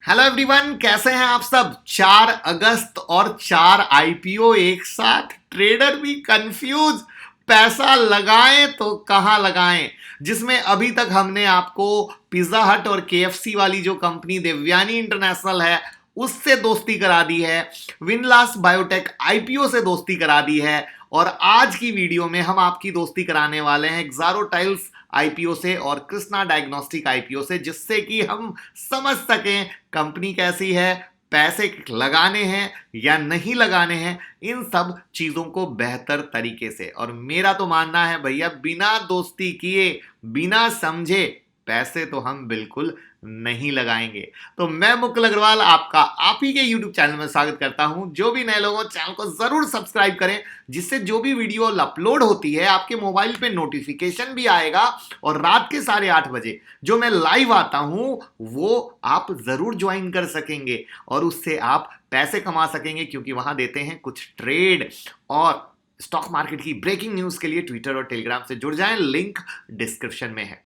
Hello everyone, कैसे हैं आप सब। 4 अगस्त और 4 आईपीओ एक साथ, ट्रेडर भी कंफ्यूज, पैसा लगाएं तो कहां लगाएं। जिसमें अभी तक हमने आपको पिज्जा हट और केएफसी वाली जो कंपनी देवयानी इंटरनेशनल है उससे दोस्ती करा दी है, विनलास बायोटेक आईपीओ से दोस्ती करा दी है, और आज की वीडियो में हम आपकी दोस्ती कराने वाले हैं एक्सारो टाइल्स आईपीओ से और कृष्णा डायग्नोस्टिक आईपीओ से, जिससे कि हम समझ सकें कंपनी कैसी है, पैसे लगाने हैं या नहीं लगाने हैं, इन सब चीजों को बेहतर तरीके से। और मेरा तो मानना है भैया, बिना दोस्ती किए, बिना समझे पैसे तो हम बिल्कुल नहीं लगाएंगे। तो मैं मुकुल अग्रवाल आपका आप ही के YouTube चैनल में स्वागत करता हूं। जो भी नए लोगों, चैनल को जरूर सब्सक्राइब करें, जिससे जो भी वीडियो अपलोड होती है आपके मोबाइल पे नोटिफिकेशन भी आएगा, और रात के 8:30 बजे जो मैं लाइव आता हूं वो आप जरूर ज्वाइन कर सकेंगे और उससे आप पैसे कमा सकेंगे, क्योंकि वहां देते हैं कुछ ट्रेड और स्टॉक मार्केट की ब्रेकिंग न्यूज के लिए ट्विटर और टेलीग्राम से जुड़ जाएं, लिंक डिस्क्रिप्शन में है।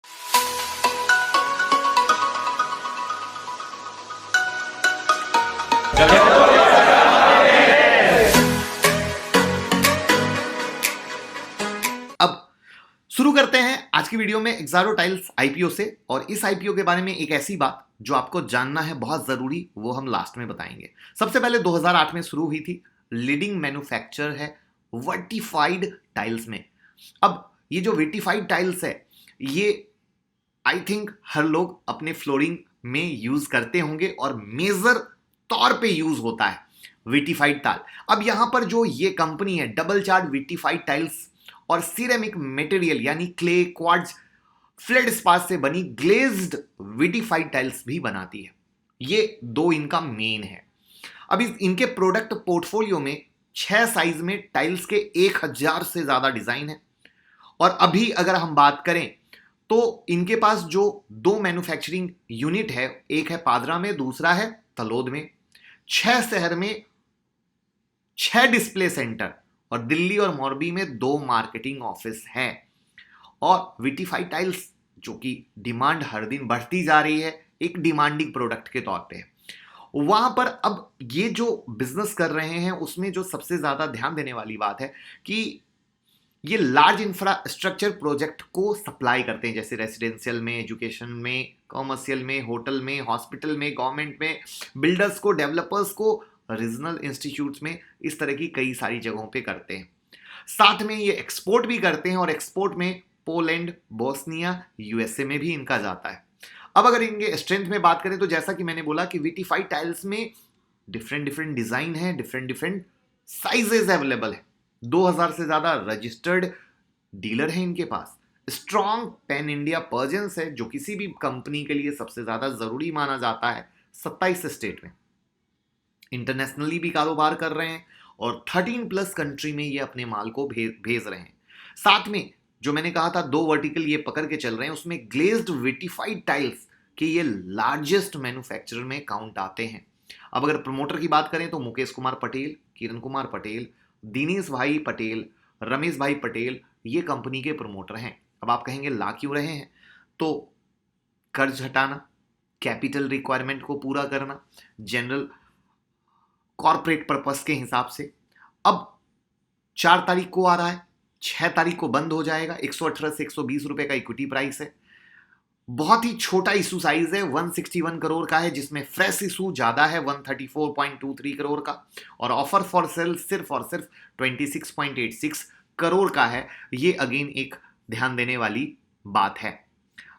अब शुरू करते हैं आज की वीडियो में एक्सारो टाइल्स आईपीओ से। और इस आईपीओ के बारे में एक ऐसी बात जो आपको जानना है बहुत जरूरी, वो हम लास्ट में बताएंगे। सबसे पहले 2008 में शुरू हुई थी, लीडिंग मैन्युफैक्चरर है वर्टिफाइड टाइल्स में। अब ये जो वर्टिफाइड टाइल्स है, ये आई थिंक हर लोग अपने फ्लोरिंग में यूज करते होंगे और मेजर तौर पे यूज होता है विटिफाइड टाइल। अब यहां पर जो ये कंपनी है डबल चार्ज विटिफाइड टाइल्स और सिरेमिक मटेरियल यानी क्ले, क्वार्ट्ज, फेल्डस्पाथ से बनी ग्लेज्ड विटिफाइड टाइल्स भी बनाती है। ये दो इनका मेन है। अब इनके प्रोडक्ट पोर्टफोलियो में 6 साइज में टाइल्स के 1000 से ज्यादा डिजाइन है। और अभी अगर हम बात करें तो इनके पास जो 2 मैन्युफैक्चरिंग यूनिट है, एक है पादरा में, दूसरा है तलोद में। 6 शहर में 6 डिस्प्ले सेंटर और दिल्ली और मोरबी में 2 मार्केटिंग ऑफिस हैं। और विटिफाइड टाइल्स जो कि डिमांड हर दिन बढ़ती जा रही है, एक डिमांडिंग प्रोडक्ट के तौर पे वहां पर अब ये जो बिजनेस कर रहे हैं उसमें जो सबसे ज्यादा ध्यान देने वाली बात है कि ये लार्ज इंफ्रास्ट्रक्चर प्रोजेक्ट को सप्लाई करते हैं, जैसे रेसिडेंशियल में, एजुकेशन में, कॉमर्शियल में, होटल में, हॉस्पिटल में, गवर्नमेंट में, बिल्डर्स को, डेवलपर्स को, रीजनल इंस्टीट्यूट्स में, इस तरह की कई सारी जगहों पे करते हैं। साथ में ये एक्सपोर्ट भी करते हैं और एक्सपोर्ट में पोलैंड, बोस्निया, यूएसए में भी इनका जाता है। अब अगर इनके स्ट्रेंथ में बात करें तो जैसा कि मैंने बोला कि विटिफाइड टाइल्स में डिफरेंट डिफरेंट डिजाइन है, डिफरेंट डिफरेंट साइजेस अवेलेबल है। 2000 से ज्यादा रजिस्टर्ड डीलर है इनके पास। स्ट्रॉन्ग पैन इंडिया प्रेजेंस है, जो किसी भी कंपनी के लिए सबसे ज्यादा जरूरी माना जाता है। 27 स्टेट में इंटरनेशनली भी कारोबार कर रहे हैं और 13+ कंट्री में ये अपने माल को भेज रहे हैं। साथ में जो मैंने कहा था 2 वर्टिकल ये पकड़ के चल रहे हैं, उसमें ग्लेज्ड विटिफाइड टाइल्स के ये लार्जेस्ट मैन्युफैक्चरर में काउंट आते हैं। अब अगर प्रमोटर की बात करें तो मुकेश कुमार पटेल, किरण कुमार पटेल, दिनेश भाई पटेल, रमेश भाई पटेल ये कंपनी के प्रमोटर हैं। अब आप कहेंगे ला क्यों रहे हैं, तो कर्ज हटाना, कैपिटल रिक्वायरमेंट को पूरा करना, जनरल कॉर्पोरेट पर्पस के हिसाब से। अब 4 तारीख को आ रहा है, 6 तारीख को बंद हो जाएगा। 118 से 120 रुपए का इक्विटी प्राइस है। बहुत ही छोटा इशू साइज है, 161 करोड़ का है, जिसमें फ्रेश इशू ज्यादा है 134.23 करोड़ का, और ऑफर फॉर सेल सिर्फ और सिर्फ 26.86 करोड़ का है। ये अगेन एक ध्यान देने वाली बात है।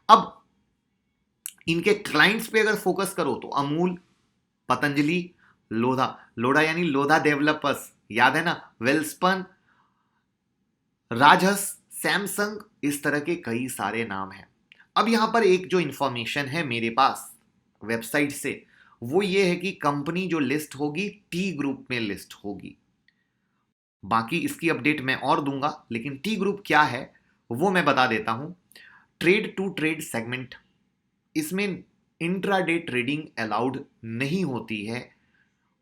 अब इनके क्लाइंट्स पे अगर फोकस करो तो अमूल, पतंजलि, लोढ़ा यानी लोधा डेवलपर्स, याद है ना, वेलस्पन, राजहंस, सैमसंग, इस तरह के कई सारे नाम हैं। अब यहां पर एक जो इंफॉर्मेशन है मेरे पास वेबसाइट से, वो ये है कि कंपनी जो लिस्ट होगी टी ग्रुप में लिस्ट होगी। बाकी इसकी अपडेट मैं और दूंगा, लेकिन टी ग्रुप क्या है वो मैं बता देता हूं। ट्रेड टू ट्रेड सेगमेंट, इसमें इंट्राडे ट्रेडिंग अलाउड नहीं होती है,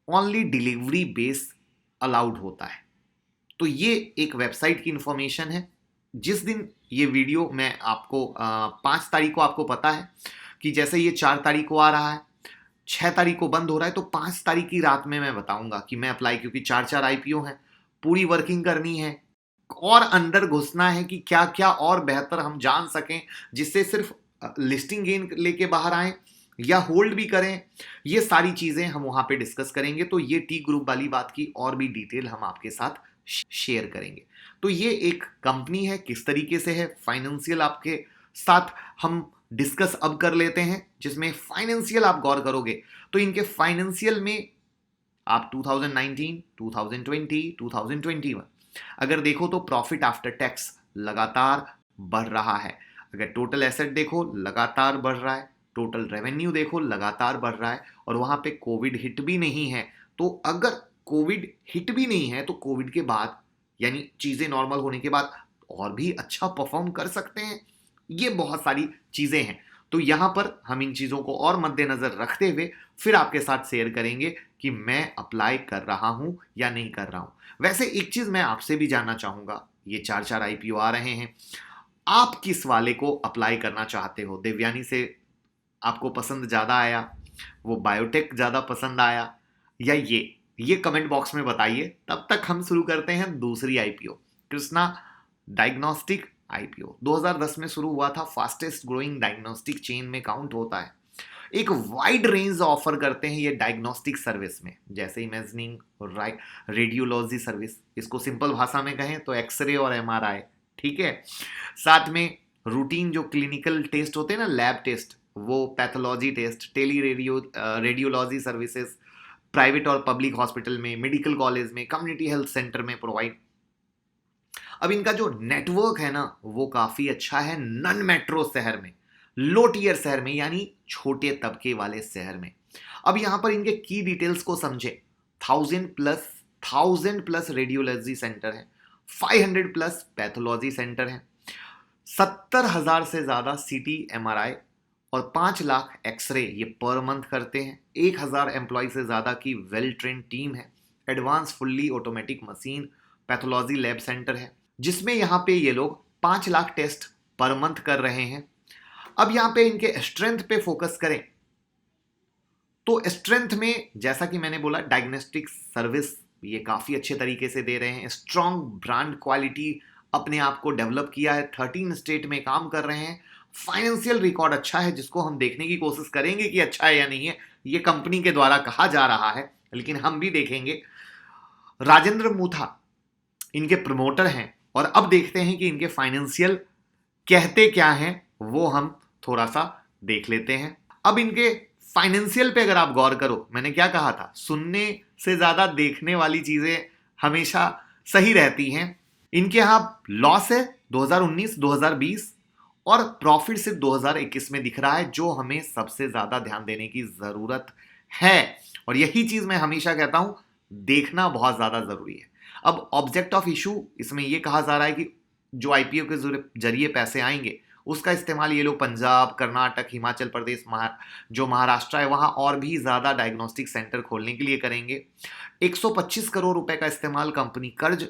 ओनली डिलीवरी बेस अलाउड होता है। तो ये एक वेबसाइट की इंफॉर्मेशन है। जिस दिन ये वीडियो मैं आपको 5 तारीख को, आपको पता है कि जैसे ये 4 तारीख को आ रहा है, 6 तारीख को बंद हो रहा है, तो 5 तारीख की रात में मैं बताऊंगा कि मैं अप्लाई, क्योंकि 4 आईपीओ हैं, पूरी वर्किंग करनी है और अंदर घुसना है कि क्या क्या और बेहतर हम जान सकें, जिससे सिर्फ लिस्टिंग गेन लेके बाहर आए या होल्ड भी करें। ये सारी चीजें हम वहां पे डिस्कस करेंगे। तो ये टी ग्रुप वाली बात की और भी डिटेल हम आपके साथ शेयर करेंगे। तो ये एक कंपनी है, किस तरीके से है, फाइनेंशियल आपके साथ हम डिस्कस अब कर लेते हैं, जिसमें फाइनेंशियल आप गौर करोगे तो इनके फाइनेंशियल में आप 2019, 2020, 2021 अगर देखो तो प्रॉफिट आफ्टर टैक्स लगातार बढ़ रहा है। अगर टोटल एसेट देखो लगातार बढ़ रहा है, टोटल रेवेन्यू देखो लगातार बढ़ रहा है, और वहां पे कोविड हिट भी नहीं है। तो अगर कोविड हिट भी नहीं है तो कोविड के बाद यानी चीजें नॉर्मल होने के बाद और भी अच्छा परफॉर्म कर सकते हैं। ये बहुत सारी चीजें हैं। तो यहां पर हम इन चीजों को और मद्देनजर रखते हुए फिर आपके साथ शेयर करेंगे कि मैं अप्लाई कर रहा हूं या नहीं कर रहा हूं। वैसे एक चीज मैं आपसे भी जानना चाहूंगा, ये 4 आईपीओ आ रहे हैं, आप किस वाले को अप्लाई करना चाहते हो? देवयानी से आपको पसंद ज्यादा आया, वो बायोटेक ज्यादा पसंद आया, या ये कमेंट बॉक्स में बताइए। तब तक हम शुरू करते हैं दूसरी आईपीओ, कृष्णा डायग्नोस्टिक आईपीओ 2010 में शुरू हुआ था, फास्टेस्ट ग्रोइंग डायग्नोस्टिक चेन में काउंट होता है। एक वाइड रेंज ऑफर करते हैं ये डायग्नोस्टिक सर्विस में, जैसे इमेजिंग, रेडियोलॉजी सर्विस, इसको सिंपल भाषा में कहें तो एक्सरे और एमआरआई, ठीक है। साथ में रूटीन जो क्लिनिकल टेस्ट होते हैं ना, लैब टेस्ट, वो pathology test, radiology services private और पब्लिक हॉस्पिटल में, मेडिकल कॉलेज में, कम्युनिटी हेल्थ सेंटर में प्रोवाइड। अब इनका जो नेटवर्क है ना वो काफी अच्छा है नन मेट्रो शहर में, लो टीयर शहर में, यानी छोटे तबके वाले शहर में। अब यहां पर इनके की डिटेल्स को समझे, 1000 प्लस रेडियोलॉजी सेंटर है, 500 प्लस पैथोलॉजी सेंटर है, 70,000 से ज्यादा सीटी एमआरआई और 5 लाख एक्सरे ये पर मंथ करते हैं। 1,000 एम्प्लॉय से ज्यादा की वेल ट्रेन टीम है, advance fully automatic machine pathology lab centre है, जिसमें यहां पे ये लोग 5 लाख टेस्ट पर मंथ कर रहे हैं। अब यहां पे इनके स्ट्रेंथ पे फोकस करें तो स्ट्रेंथ में जैसा कि मैंने बोला, डायग्नोस्टिक सर्विस ये काफी अच्छे तरीके से दे रहे हैं, स्ट्रॉन्ग ब्रांड क्वालिटी अपने आप को डेवलप किया है, 13 स्टेट में काम कर रहे हैं, फाइनेंशियल रिकॉर्ड अच्छा है, जिसको हम देखने की कोशिश करेंगे कि अच्छा है या नहीं है, ये कंपनी के द्वारा कहा जा रहा है, लेकिन हम भी देखेंगे। राजेंद्र मूथा इनके प्रमोटर हैं, और अब देखते हैं कि इनके फाइनेंशियल कहते क्या हैं, वो हम थोड़ा सा देख लेते हैं। अब इनके फाइनेंशियल पे अगर आप गौर करो, मैंने क्या कहा था, सुनने से ज्यादा देखने वाली चीजें हमेशा सही रहती हैं। इनके यहां लॉस है 2019-2020 और प्रॉफिट सिर्फ 2021 में दिख रहा है, जो हमें सबसे ज्यादा ध्यान देने की जरूरत है। और यही चीज मैं हमेशा कहता हूं, देखना बहुत ज्यादा जरूरी है। अब ऑब्जेक्ट ऑफ इशू इसमें यह कहा जा रहा है कि जो आईपीओ के जरिए पैसे आएंगे उसका इस्तेमाल ये लोग पंजाब, कर्नाटक, हिमाचल प्रदेश, जो महाराष्ट्र है वहां और भी ज्यादा डायग्नोस्टिक सेंटर खोलने के लिए करेंगे। 125 करोड़ रुपए का इस्तेमाल कंपनी कर्ज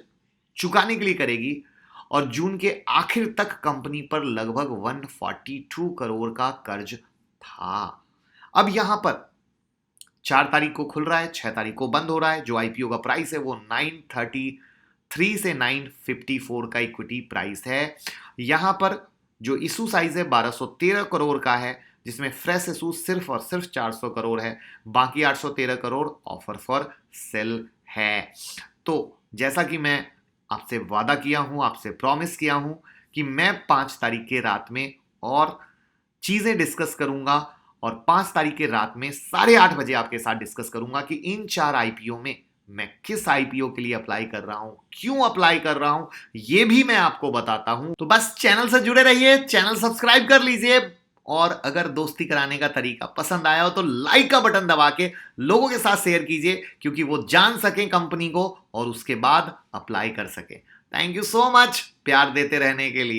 चुकाने के लिए करेगी, और जून के आखिर तक कंपनी पर लगभग 142 करोड़ का कर्ज था। अब यहां पर 4 तारीख को खुल रहा है, 6 तारीख को बंद हो रहा है। जो आईपीओ का प्राइस है वो 933 से 954 का इक्विटी प्राइस है। यहां पर जो इशू साइज है 1213 करोड़ का है, जिसमें फ्रेश इशू सिर्फ और सिर्फ 400 करोड़ है, बाकी 813 करोड़ ऑफर फॉर सेल है। तो जैसा कि मैं आपसे वादा किया हूं, आपसे प्रॉमिस किया हूं कि मैं 5 तारीख के रात में और चीजें डिस्कस करूंगा, और 5 तारीख के रात में 8:30 बजे आपके साथ डिस्कस करूंगा कि इन 4 आईपीओ में मैं किस आईपीओ के लिए अप्लाई कर रहा हूं, क्यों अप्लाई कर रहा हूं, यह भी मैं आपको बताता हूं। तो बस चैनल से जुड़े रहिए, चैनल सब्सक्राइब कर लीजिए, और अगर दोस्ती कराने का तरीका पसंद आया हो तो लाइक का बटन दबा के लोगों के साथ शेयर कीजिए, क्योंकि वो जान सके कंपनी को और उसके बाद अप्लाई कर सके। थैंक यू सो मच प्यार देते रहने के लिए।